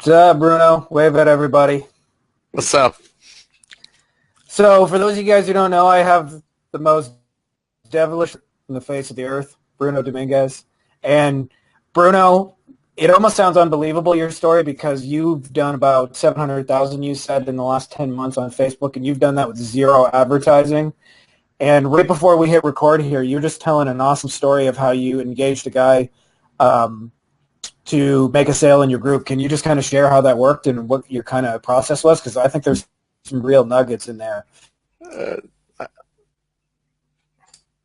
What's up, Bruno? Wave at everybody. What's up? So, for those of you guys who don't know, I have the most devilish on the face of the earth, Bruno Dominguez. And Bruno, it almost sounds unbelievable, your story, because you've done about 700,000, you said, in the last 10 months on Facebook, and you've done that with zero advertising. And right before we hit record here, you're just telling an awesome story of how you engaged a guy to make a sale in your group. Can you just kind of share how that worked and what your kind of process was? Because I think there's some real nuggets in there. Uh,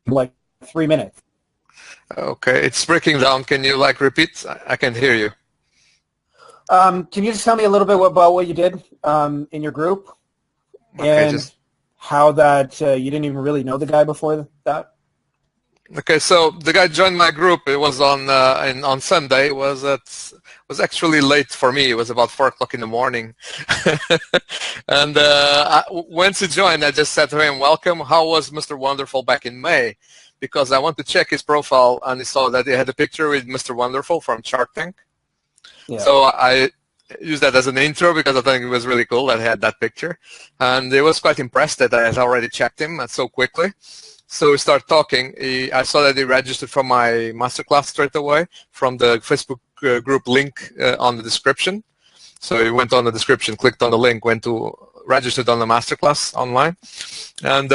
Like 3 minutes. okay, it's breaking down. Can you repeat? I can hear you. Can you just tell me a little bit about what you did in your group Okay, and how that you didn't even really know the guy before that? okay. So the guy joined my group. It was on Sunday. It was actually late for me. It was about 4 o'clock in the morning, and once he joined, I just said to him, "Welcome. How was Mr. Wonderful back in May?" Because I want to check his profile, and he saw that he had a picture with Mr. Wonderful from Shark Tank. Yeah. So I used that as an intro because I think it was really cool that he had that picture. And he was quite impressed that I had already checked him so quickly. So we started talking. I saw that he registered for my masterclass straight away from the Facebook group link on the description. So he went on the description, clicked on the link, went to registered on the masterclass online. And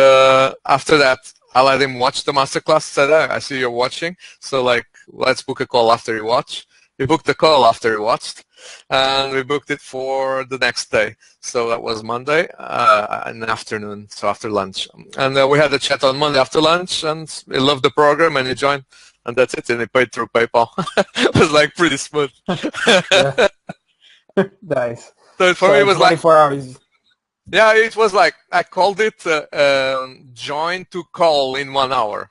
after that, I let him watch the masterclass. Said, I see you're watching. So let's book a call after you watch. We booked the call after he watched, and we booked it for the next day. So that was Monday in the afternoon, so after lunch. And we had a chat on Monday after lunch, and he loved the program, and he joined, and that's it. And he paid through PayPal. It was pretty smooth. Yeah. Nice. So for me, it was 24 hours. Yeah, it was I called it join to call in 1 hour.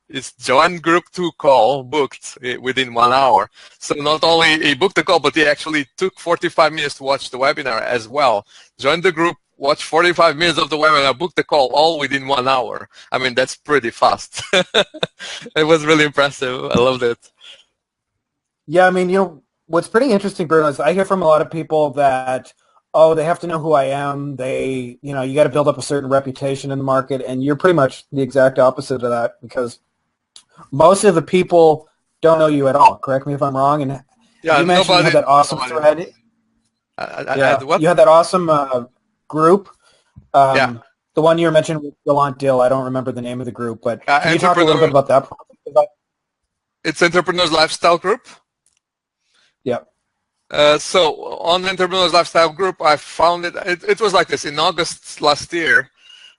It's join group to call booked within 1 hour. So not only he booked the call, but he actually took 45 minutes to watch the webinar as well. Joined the group, watched 45 minutes of the webinar, booked the call all within 1 hour. I mean, that's pretty fast. It was really impressive. I loved it. Yeah, I mean, what's pretty interesting, Bruno, is I hear from a lot of people that, oh, they have to know who I am. They, you got to build up a certain reputation in the market, and you're pretty much the exact opposite of that because most of the people don't know you at all. Correct me if I'm wrong. And yeah, you mentioned you had that awesome thread. You had that awesome group. Yeah. The one you were mentioning with Gallant Dill. I don't remember the name of the group, but can you talk a little bit about that? It's Entrepreneur's Lifestyle Group. Yeah. So on the Entrepreneur's Lifestyle Group, I found it. It was like this. In August last year,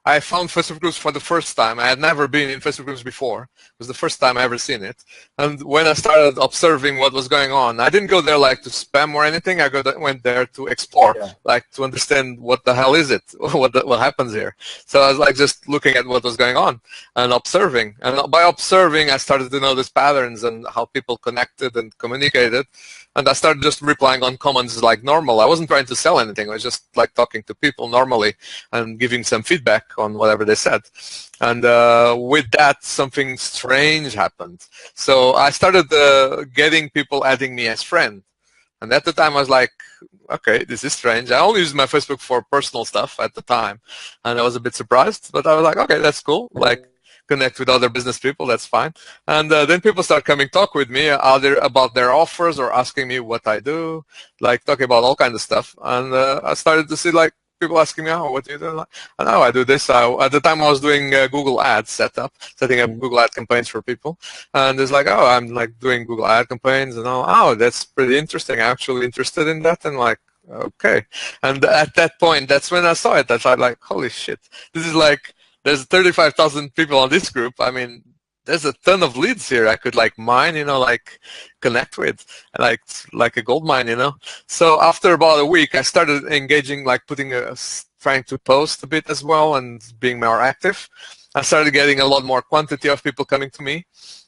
I found Facebook groups for the first time. I had never been in Facebook groups before. It was the first time I ever seen it. And when I started observing what was going on, I didn't go there to spam or anything. I went there to explore, to understand what the hell is it, what happens here. So I was just looking at what was going on and observing. And by observing, I started to notice patterns and how people connected and communicated. And I started just replying on comments like normal. I wasn't trying to sell anything. I was just talking to people normally and giving some feedback on whatever they said. And with that, something strange happened. So I started getting people adding me as friend. And at the time, I was like, okay, this is strange. I only used my Facebook for personal stuff at the time. And I was a bit surprised. But I was like, okay, that's cool. Connect with other business people, that's fine. And then people start coming talk with me either about their offers or asking me what I do, talking about all kinds of stuff. And I started to see people asking me, oh, what do you do? I know I do this. At the time I was doing Google Ads setting up Google Ad campaigns for people. And it's oh, I'm doing Google Ad campaigns and all. Oh, that's pretty interesting. I'm actually interested in that. And okay. And at that point, that's when I saw it. I thought holy shit, this is there's 35,000 people on this group. I mean, there's a ton of leads here I could mine, connect with, like a gold mine, So after about a week, I started engaging, trying to post a bit as well and being more active. I started getting a lot more quantity of people coming to me.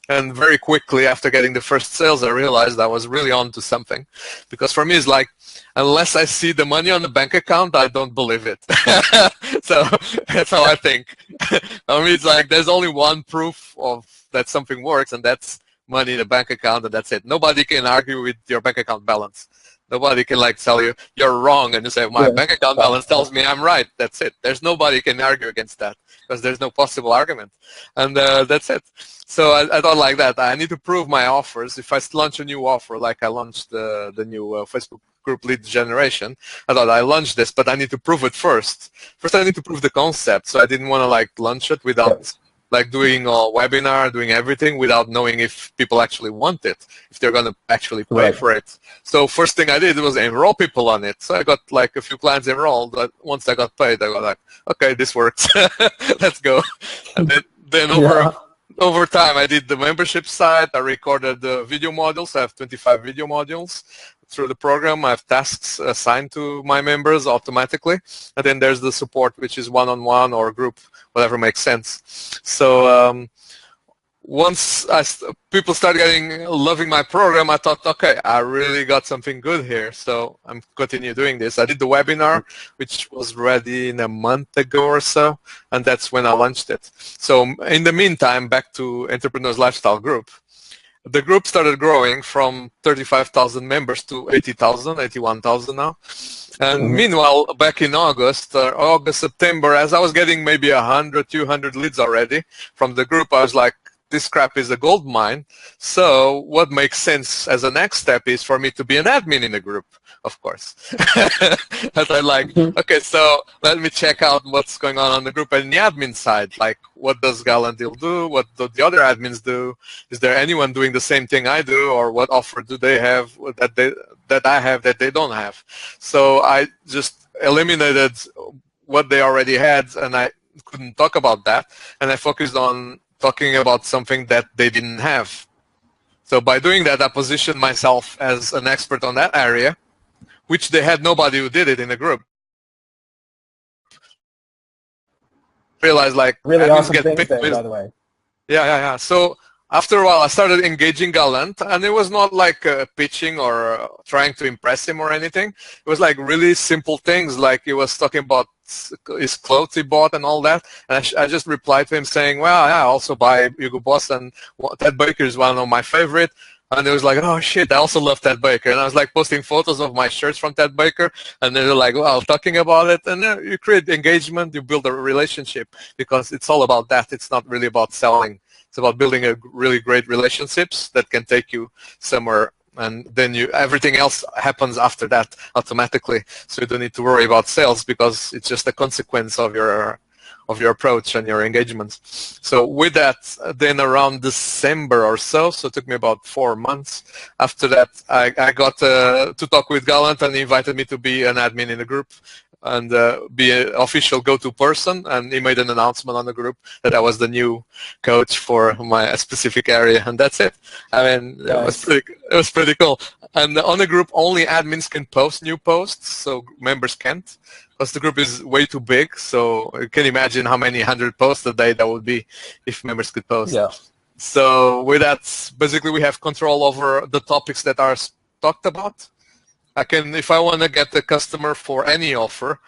And very quickly after getting the first sales, I realized I was really on to something. Because for me, it's unless I see the money on the bank account, I don't believe it. So that's how I think. For me, it's there's only one proof of that something works, and that's money in the bank account, and that's it. Nobody can argue with your bank account balance. Nobody can like tell you you're wrong, and you say my bank account balance tells me I'm right. That's it. There's nobody can argue against that because there's no possible argument, and that's it. So I thought like that. I need to prove my offers. If I launch a new offer, like I launched the new Facebook group lead generation, I thought I launched this, but I need to prove it first. First, I need to prove the concept. So I didn't want to like launch it without like doing a webinar, doing everything without knowing if people actually want it, if they're going to actually pay for it. So first thing I did was enroll people on it. So I got like a few clients enrolled, but once I got paid, I got like, okay, this works. Let's go. And then over time, I did the membership side. I recorded the video modules. I have 25 video modules. Through the program, I have tasks assigned to my members automatically. And then there's the support, which is one-on-one or group, whatever makes sense. So once people started loving my program, I thought, okay, I really got something good here. So I'm continue doing this. I did the webinar, which was ready in a month ago or so, and that's when I launched it. So in the meantime, back to Entrepreneur's Lifestyle Group. The group started growing from 35,000 members to 80,000, 81,000 now. And meanwhile, back in August, September, as I was getting maybe 100, 200 leads already from the group, I was like, this crap is a gold mine. So what makes sense as a next step is for me to be an admin in the group, of course. And I'm like, okay, so let me check out what's going on the group and the admin side. Like, what does Galantil do? What do the other admins do? Is there anyone doing the same thing I do? Or what offer do they have that I have that they don't have? So I just eliminated what they already had, and I couldn't talk about that. And I focused on talking about something that they didn't have. So by doing that, I positioned myself as an expert on that area, which they had nobody who did it in the group. Realized like really awesome things there, by the way. Yeah. So after a while, I started engaging Galant, and it was not like pitching or trying to impress him or anything. It was like really simple things, like he was talking about his clothes he bought and all that. And I just replied to him saying, well, yeah, I also buy Hugo Boss, and Ted Baker is one of my favorite. And it was like, oh shit, I also love Ted Baker. And I was like posting photos of my shirts from Ted Baker, and they were like, well, talking about it. And you create engagement, you build a relationship, because it's all about that. It's not really about selling. It's about building a really great relationships that can take you somewhere, and then everything else happens after that automatically. So you don't need to worry about sales, because it's just a consequence of your approach and your engagements. So with that, then around December or so it took me about 4 months. After that, I got to talk with Gallant, and he invited me to be an admin in the group and be an official go-to person. And he made an announcement on the group that I was the new coach for my specific area, and that's it. I mean, nice. it was pretty cool. And on the group, only admins can post new posts, so members can't, because the group is way too big. So you can imagine how many 100 posts a day that would be if members could post. Yeah. So with that, basically we have control over the topics that are talked about. I can, if I want to get the customer for any offer,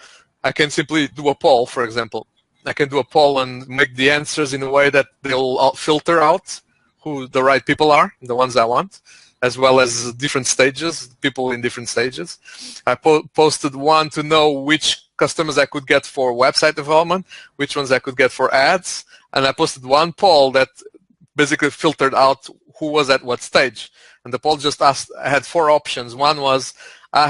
I can simply do a poll, for example. I can do a poll and make the answers in a way that they'll filter out who the right people are, the ones I want, as well as different stages, people in different stages. I posted one to know which customers I could get for website development, which ones I could get for ads, and I posted one poll that basically filtered out who was at what stage. And the poll just had 4 options. One was, I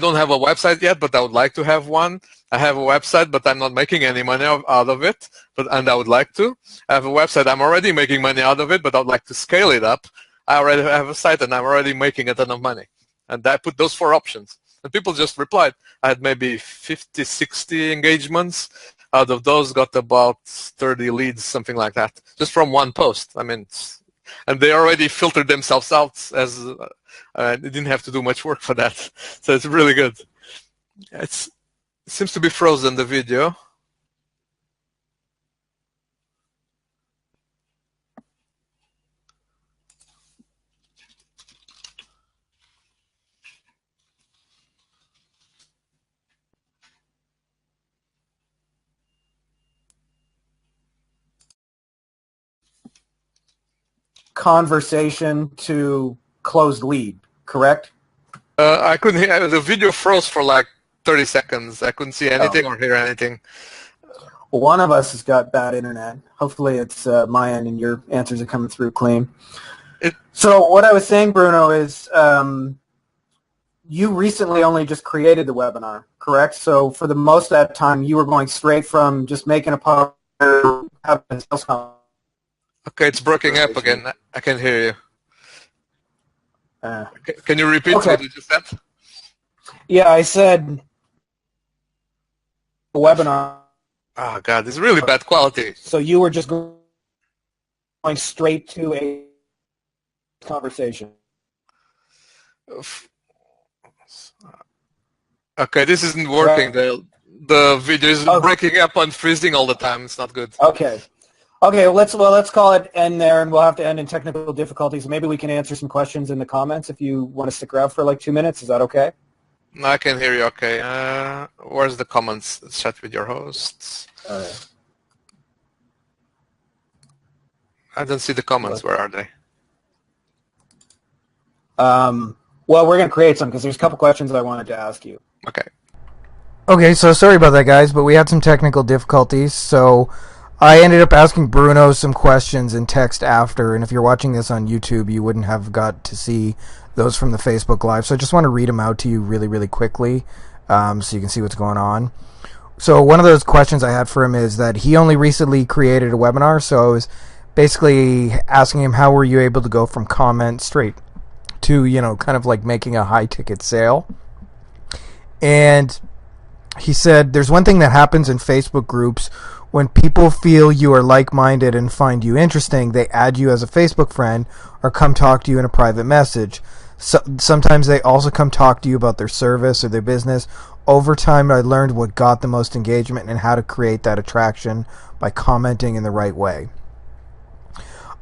don't have a website yet, but I would like to have one. I have a website, but I'm not making any money out of it, and I would like to. I have a website, I'm already making money out of it, but I would like to scale it up. I already have a site, and I'm already making a ton of money. And I put those 4 options. And people just replied. I had maybe 50, 60 engagements. Out of those, got about 30 leads, something like that, just from one post. I mean, and they already filtered themselves out, as they didn't have to do much work for that. So it's really good. It seems to be frozen, the video. Conversation to closed lead, correct? I couldn't hear. The video froze for like 30 seconds. I couldn't see anything Oh. or hear anything. Well, one of us has got bad internet. Hopefully it's my end and your answers are coming through clean. So what I was saying, Bruno, is you recently only just created the webinar, correct? So for the most of that time, you were going straight from just making a post, having a sales conversation. Okay, it's breaking up again. I can hear you. Can you repeat what you just said? Yeah, I said a webinar. Oh, God, it's really bad quality. So you were just going straight to a conversation. Okay, this isn't working. The video is breaking up and freezing all the time. It's not good. Okay. Okay, let's call it end there, and we'll have to end in technical difficulties. Maybe we can answer some questions in the comments if you want to stick around for like 2 minutes. Is that okay? No, I can hear you. Okay. Where's the comments? Chat with your hosts. I don't see the comments. Where are they? Well, we're going to create some because there's a couple questions I wanted to ask you. Okay. Okay, so sorry about that, guys, but we had some technical difficulties, so I ended up asking Bruno some questions in text after, and if you're watching this on YouTube, you wouldn't have got to see those from the Facebook Live, so I just want to read them out to you really, really quickly so you can see what's going on. So one of those questions I had for him is that he only recently created a webinar, so I was basically asking him how were you able to go from comment straight to, you know, kind of like making a high-ticket sale. And he said, there's one thing that happens in Facebook groups. When people feel you are like-minded and find you interesting, they add you as a Facebook friend or come talk to you in a private message. So, sometimes they also come talk to you about their service or their business. Over time, I learned what got the most engagement and how to create that attraction by commenting in the right way.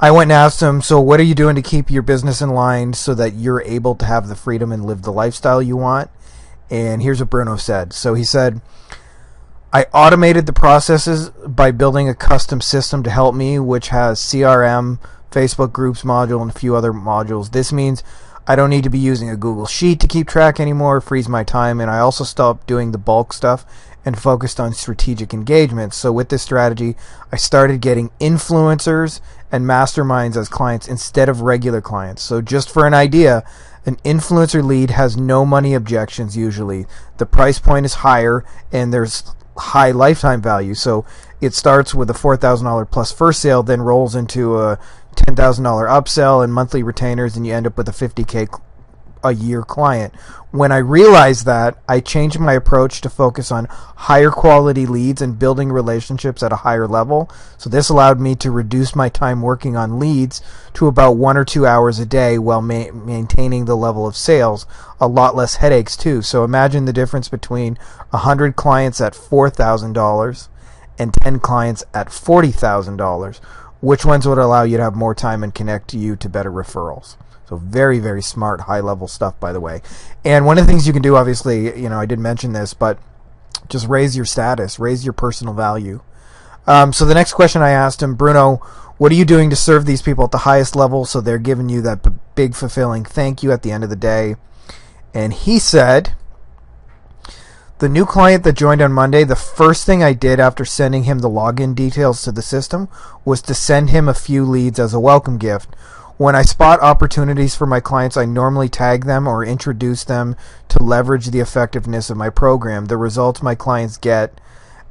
I went and asked him, so what are you doing to keep your business in line so that you're able to have the freedom and live the lifestyle you want? And here's what Bruno said. So he said, I automated the processes by building a custom system to help me, which has CRM, Facebook groups module, and a few other modules. This means I don't need to be using a Google Sheet to keep track anymore, frees my time, and I also stopped doing the bulk stuff and focused on strategic engagement. So with this strategy, I started getting influencers and masterminds as clients instead of regular clients. So just for an idea, an influencer lead has no money objections usually. The price point is higher and there's high lifetime value. So it starts with a $4,000 plus first sale, then rolls into a $10,000 upsell and monthly retainers, and you end up with a $50K a year client. When I realized that, I changed my approach to focus on higher quality leads and building relationships at a higher level. So this allowed me to reduce my time working on leads to about 1 or 2 hours a day while maintaining the level of sales. A lot less headaches too. So imagine the difference between 100 clients at $4,000 and 10 clients at $40,000. Which ones would allow you to have more time and connect you to better referrals? So very, very smart, high-level stuff, by the way. And one of the things you can do, obviously, you know, I did mention this, but just raise your status, raise your personal value. So the next question I asked him, Bruno, what are you doing to serve these people at the highest level so they're giving you that big, fulfilling thank you at the end of the day? And he said, the new client that joined on Monday, the first thing I did after sending him the login details to the system was to send him a few leads as a welcome gift. When I spot opportunities for my clients, I normally tag them or introduce them to leverage the effectiveness of my program, the results my clients get,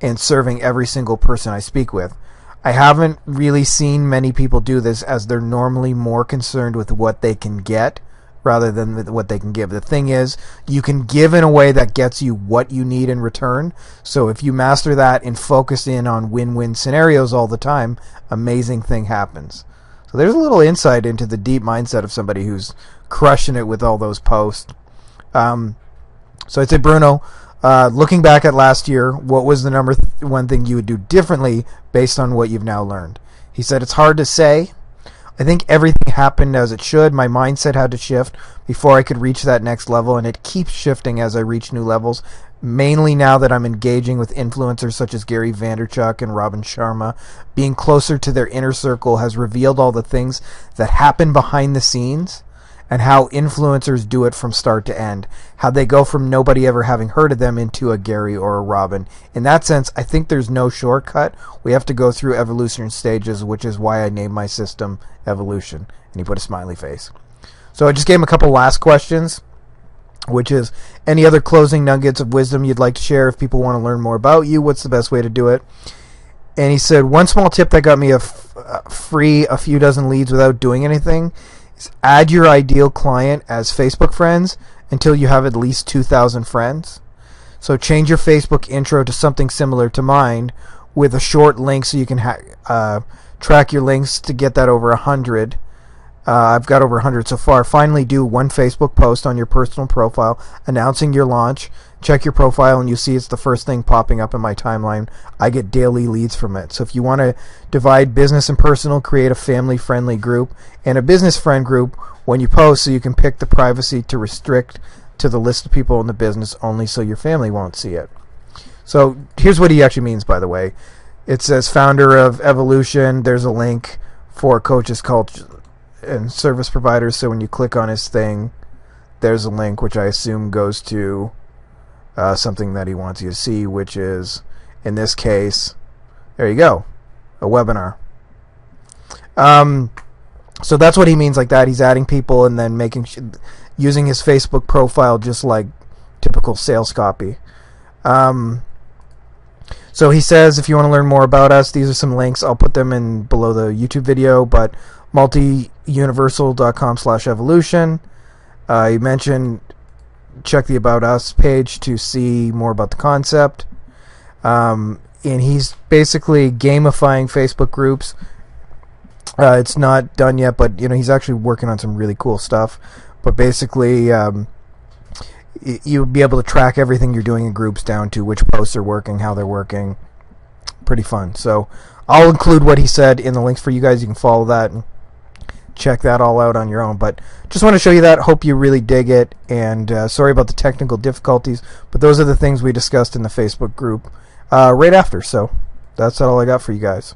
and serving every single person I speak with. I haven't really seen many people do this as they're normally more concerned with what they can get rather than with what they can give. The thing is, you can give in a way that gets you what you need in return. So if you master that and focus in on win-win scenarios all the time, amazing thing happens. So there's a little insight into the deep mindset of somebody who's crushing it with all those posts. So I'd say, Bruno, looking back at last year, what was the number one thing you would do differently based on what you've now learned? He said, it's hard to say. I think everything happened as it should. My mindset had to shift before I could reach that next level, and it keeps shifting as I reach new levels, mainly now that I'm engaging with influencers such as Gary Vaynerchuk and Robin Sharma. Being closer to their inner circle has revealed all the things that happen behind the scenes and how influencers do it from start to end. How they go from nobody ever having heard of them into a Gary or a Robin. In that sense, I think there's no shortcut. We have to go through evolution stages, which is why I named my system Evolution. And he put a smiley face. So I just gave him a couple last questions, which is, any other closing nuggets of wisdom you'd like to share if people want to learn more about you? What's the best way to do it? And he said, one small tip that got me a few dozen leads without doing anything is add your ideal client as Facebook friends until you have at least 2,000 friends. So change your Facebook intro to something similar to mine with a short link so you can track your links to get that over 100. I've got over 100 so far. Finally, do one Facebook post on your personal profile announcing your launch. Check your profile and you see it's the first thing popping up in my timeline. I get daily leads from it. So if you want to divide business and personal, create a family-friendly group and a business friend group when you post, so you can pick the privacy to restrict to the list of people in the business only so your family won't see it. So here's what he actually means, by the way. It says founder of Evolution. There's a link for coaches, culture, and service providers. So when you click on his thing, there's a link which I assume goes to something that he wants you to see, which is, in this case, there you go, a webinar. So that's what he means like that. He's adding people and then using his Facebook profile just like typical sales copy. So he says, if you want to learn more about us, these are some links. I'll put them in below the YouTube video, but multiuniversal.com/evolution. He mentioned check the About Us page to see more about the concept. And he's basically gamifying Facebook groups. It's not done yet, but he's actually working on some really cool stuff. But basically, you'll be able to track everything you're doing in groups down to which posts are working, how they're working. Pretty fun. So I'll include what he said in the links for you guys. You can follow that and check that all out on your own. But just want to show you that. Hope you really dig it. And sorry about the technical difficulties, but those are the things we discussed in the Facebook group right after. So that's all I got for you guys.